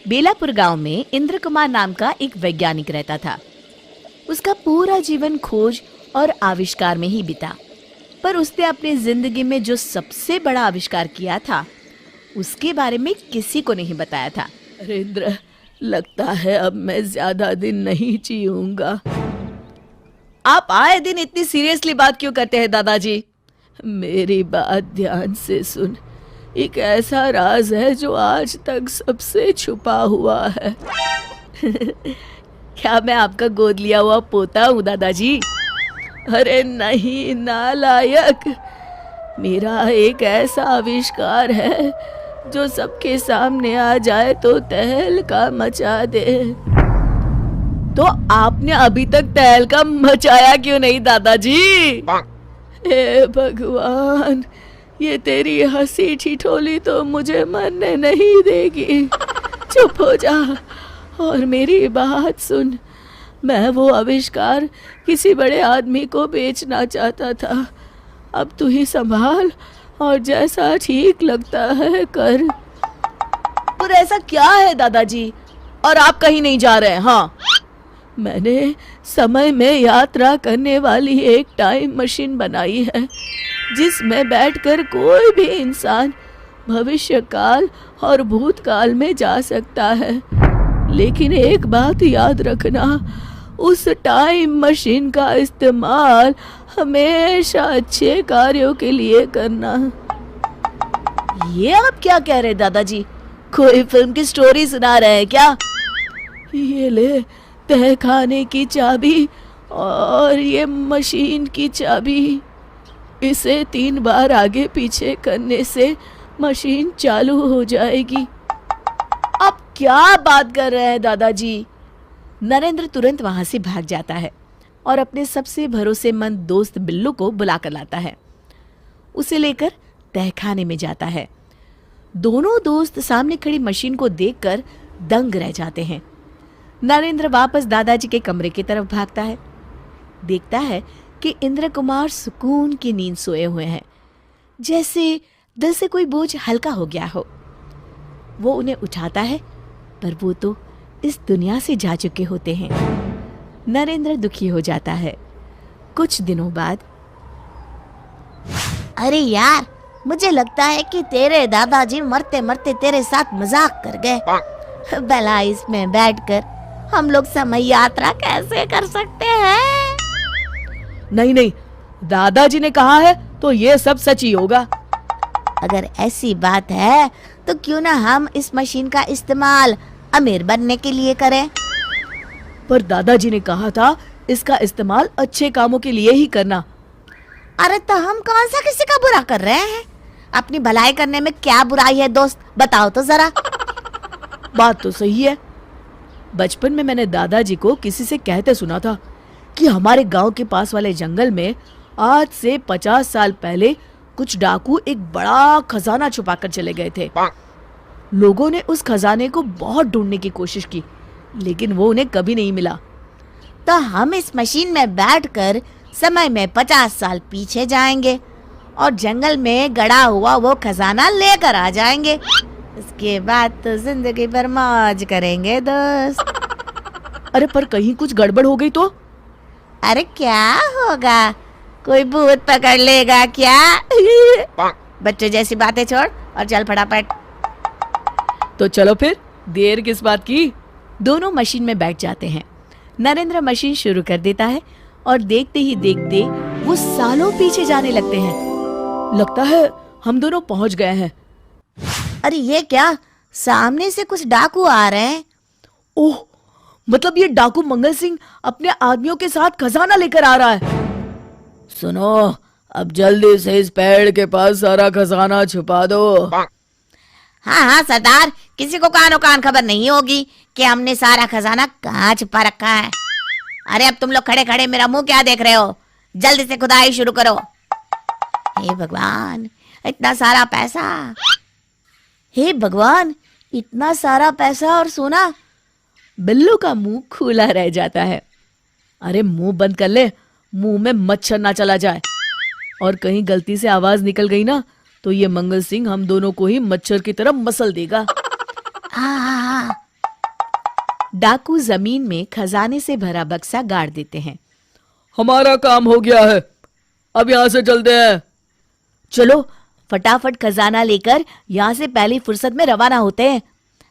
बेलापुर गांव में इंद्र कुमार नाम का एक वैज्ञानिक रहता था। उसका पूरा जीवन खोज और आविष्कार में ही बीता, पर उसने अपनी जिंदगी में जो सबसे बड़ा आविष्कार किया था उसके बारे में किसी को नहीं बताया था। अरे इंद्र, लगता है अब मैं ज्यादा दिन नहीं जीऊंगा। आप आए दिन इतनी सीरियसली बात क्यों करते हैं दादाजी? मेरी बात ध्यान से सुन। एक ऐसा राज है जो आज तक सबसे छुपा हुआ है। क्या मैं आपका गोद लिया हुआ पोता हूँ दादाजी? अरे नहीं नालायक, मेरा एक ऐसा आविष्कार है जो सबके सामने आ जाए तो तहलका मचा दे। तो आपने अभी तक तहलका मचाया क्यों नहीं दादाजी? हे भगवान, ये तेरी हंसी ठिठोली तो मुझे मरने नहीं देगी। चुप हो जा और मेरी बात सुन। मैं वो आविष्कार किसी बड़े आदमी को बेचना चाहता था। अब तू ही संभाल और जैसा ठीक लगता है कर। पर ऐसा क्या है दादाजी? और आप कहीं नहीं जा रहे हैं? हाँ, मैंने समय में यात्रा करने वाली एक टाइम मशीन बनाई है जिसमें बैठकर कोई भी इंसान भविष्य काल और भूतकाल में जा सकता है। लेकिन एक बात याद रखना, उस टाइम मशीन का इस्तेमाल हमेशा अच्छे कार्यों के लिए करना। ये आप क्या कह रहे हैं दादाजी? कोई फिल्म की स्टोरी सुना रहे हैं क्या? ये ले तहखाने की चाबी और ये मशीन की चाबी। इसे 3 बार आगे पीछे करने से मशीन चालू हो जाएगी। आप क्या बात कर रहे हैं दादाजी? नरेंद्र तुरंत वहां से भाग जाता है और अपने सबसे भरोसेमंद दोस्त बिल्लू को बुला कर लाता है। उसे लेकर तहखाने में जाता है। दोनों दोस्त सामने खड़ी मशीन को देखकर दंग रह जाते हैं। नरेंद्र वापस दादाजी के कमरे की तरफ भागता है। देखता है कि इंद्र कुमार सुकून की नींद सोए हुए हैं, जैसे दिल से कोई बोझ हल्का हो गया हो। वो उन्हें उठाता है, पर वो तो इस दुनिया से जा चुके होते हैं। नरेंद्र दुखी हो जाता है। कुछ दिनों बाद, अरे यार, मुझे लगता है कि तेरे दादाजी मरते मरते तेरे साथ मजाक कर गए। भला इसमें बैठकर हम लोग समय यात्रा कैसे कर सकते हैं? नहीं नहीं, दादाजी ने कहा है तो ये सब सच ही होगा। अगर ऐसी बात है तो क्यों ना हम इस मशीन का इस्तेमाल अमीर बनने के लिए करें? पर दादाजी ने कहा था इसका इस्तेमाल अच्छे कामों के लिए ही करना। अरे तो हम कौन सा किसी का बुरा कर रहे हैं? अपनी भलाई करने में क्या बुराई है दोस्त, बताओ तो जरा। बात तो सही है। बचपन में मैंने दादाजी को किसी से कहते सुना था कि हमारे गांव के पास वाले जंगल में आज से 50 साल पहले कुछ डाकू एक बड़ा खजाना छुपाकर चले गए थे। लोगों ने उस खजाने को बहुत ढूंढने की कोशिश की, लेकिन वो उन्हें कभी नहीं मिला। तो हम इस मशीन में बैठकर समय में 50 साल पीछे जाएंगे और जंगल में गड़ा हुआ वो खजाना लेकर आ जाएंगे। इसके बाद तो जिंदगी भर मौज करेंगे दोस्त। अरे पर कहीं कुछ गड़बड़ हो गई तो? अरे क्या होगा, कोई भूत पकड़ लेगा क्या? बच्चे जैसी बातें छोड़ और चल फटाफट। तो चलो फिर, देर किस बात की? दोनों मशीन में बैठ जाते हैं। नरेंद्र मशीन शुरू कर देता है और देखते ही देखते वो सालों पीछे जाने लगते हैं। लगता है हम दोनों पहुंच गए हैं। अरे ये क्या, सामने से कुछ डाकू आ रहे हैं। ओह, मतलब ये डाकू मंगल सिंह अपने आदमियों के साथ खजाना लेकर आ रहा है। सुनो, अब जल्दी से इस पेड़ के पास सारा खजाना छुपा दो। हाँ हाँ सरदार, किसी को कानो कान खबर नहीं होगी कि हमने सारा खजाना कहाँ छुपा रखा है। अरे अब तुम लोग खड़े खड़े मेरा मुंह क्या देख रहे हो? जल्दी से खुदाई शुरू करो। हे भगवान, इतना सारा पैसा! हे भगवान, इतना सारा पैसा और सोना! बिल्लू का मुंह खुला रह जाता है। अरे मुंह बंद कर ले, मुंह में मच्छर ना चला जाए। और कहीं गलती से आवाज निकल गई ना तो ये मंगल सिंह हम दोनों को ही मच्छर की तरह मसल देगा। हाँ, डाकू जमीन में खजाने से भरा बक्सा गाड़ देते हैं। हमारा काम हो गया है, अब यहाँ से चलते हैं। चलो फटाफट खजाना लेकर यहाँ से पहली फुर्सत में रवाना होते हैं।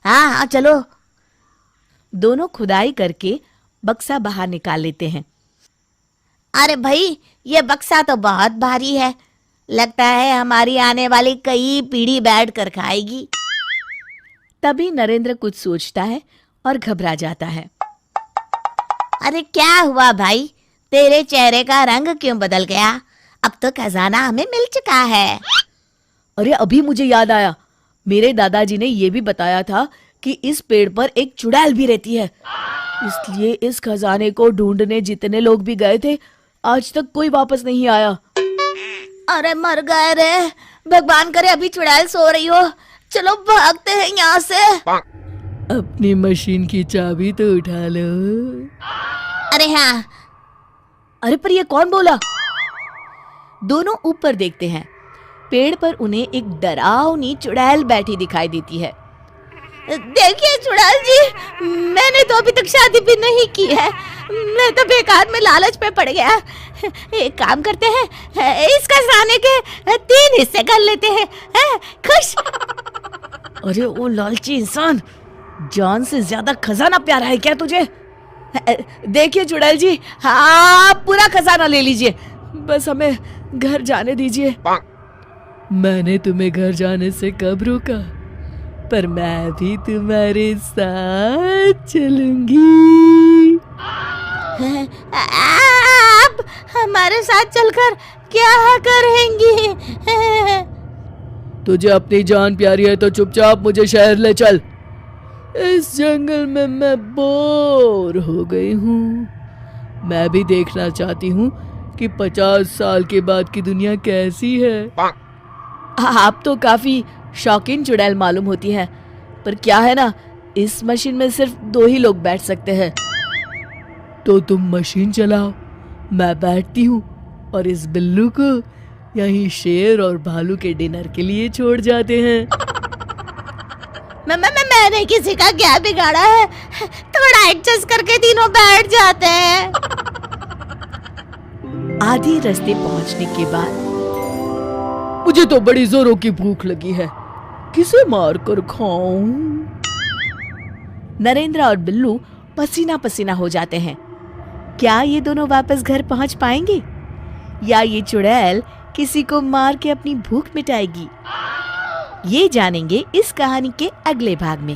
हाँ हाँ चलो। दोनों खुदाई करके बक्सा बाहर निकाल लेते हैं। अरे भाई, ये बक्सा तो बहुत भारी है, लगता है हमारी आने वाली कई पीढ़ी बैठ कर खाएगी। तभी नरेंद्र कुछ सोचता है और घबरा जाता है। अरे क्या हुआ भाई, तेरे चेहरे का रंग क्यों बदल गया? अब तो खजाना हमें मिल चुका है। अरे अभी मुझे याद आया, मेरे दादाजी ने ये भी बताया था कि इस पेड़ पर एक चुड़ैल भी रहती है, इसलिए इस खजाने को ढूंढने जितने लोग भी गए थे आज तक कोई वापस नहीं आया। अरे मर गए रे, भगवान करे अभी चुड़ैल सो रही हो। चलो भागते हैं यहाँ से। अपनी मशीन की चाबी तो उठा लो। अरे हाँ। अरे पर ये कौन बोला? दोनों ऊपर देखते हैं। पेड़ पर उन्हें एक डरावनी चुड़ैल बैठी दिखाई देती है। देखिए चुड़ैल जी, मैंने तो अभी तक शादी भी नहीं की है, मैं तो बेकार में लालच पे पड़ गया। एक काम करते हैं, इस खजाने के 3 हिस्से कर लेते हैं, खुश? अरे ओ लालची इंसान, जान से ज्यादा खजाना प्यारा है क्या तुझे? देखिए चुड़ैल जी, हाँ पूरा खजाना ले लीजिए, बस हमें घर जाने दीजिए। मैंने तुम्हें घर जाने से कब रोका, पर मैं भी तुम्हारे साथ चलूंगी। आप हमारे साथ चलकर क्या करेंगी? तुझे अपनी जान प्यारी है तो चुपचाप मुझे शहर ले चल। इस जंगल में मैं बोर हो गई हूँ। मैं भी देखना चाहती हूँ कि 50 साल के बाद की दुनिया कैसी है। आप तो काफी शौकीन चुड़ैल मालूम होती है, पर क्या है ना, इस मशीन में सिर्फ 2 ही लोग बैठ सकते हैं। तो तुम मशीन चलाओ, मैं बैठती हूँ और इस बिल्लू को यहीं शेर और भालू के डिनर के लिए छोड़ जाते हैं। मैंने किसी का क्या बिगाड़ा है, थोड़ा एडजस्ट करके तीनों बैठ जाते हैं। आधे रास्ते पहुंचने के बाद मुझे तो बड़ी जोरों की भूख लगी है, किसे मार कर खाऊं? नरेंद्र और बिल्लू पसीना पसीना हो जाते हैं। क्या ये दोनों वापस घर पहुंच पाएंगे या ये चुड़ैल किसी को मार के अपनी भूख मिटाएगी? ये जानेंगे इस कहानी के अगले भाग में।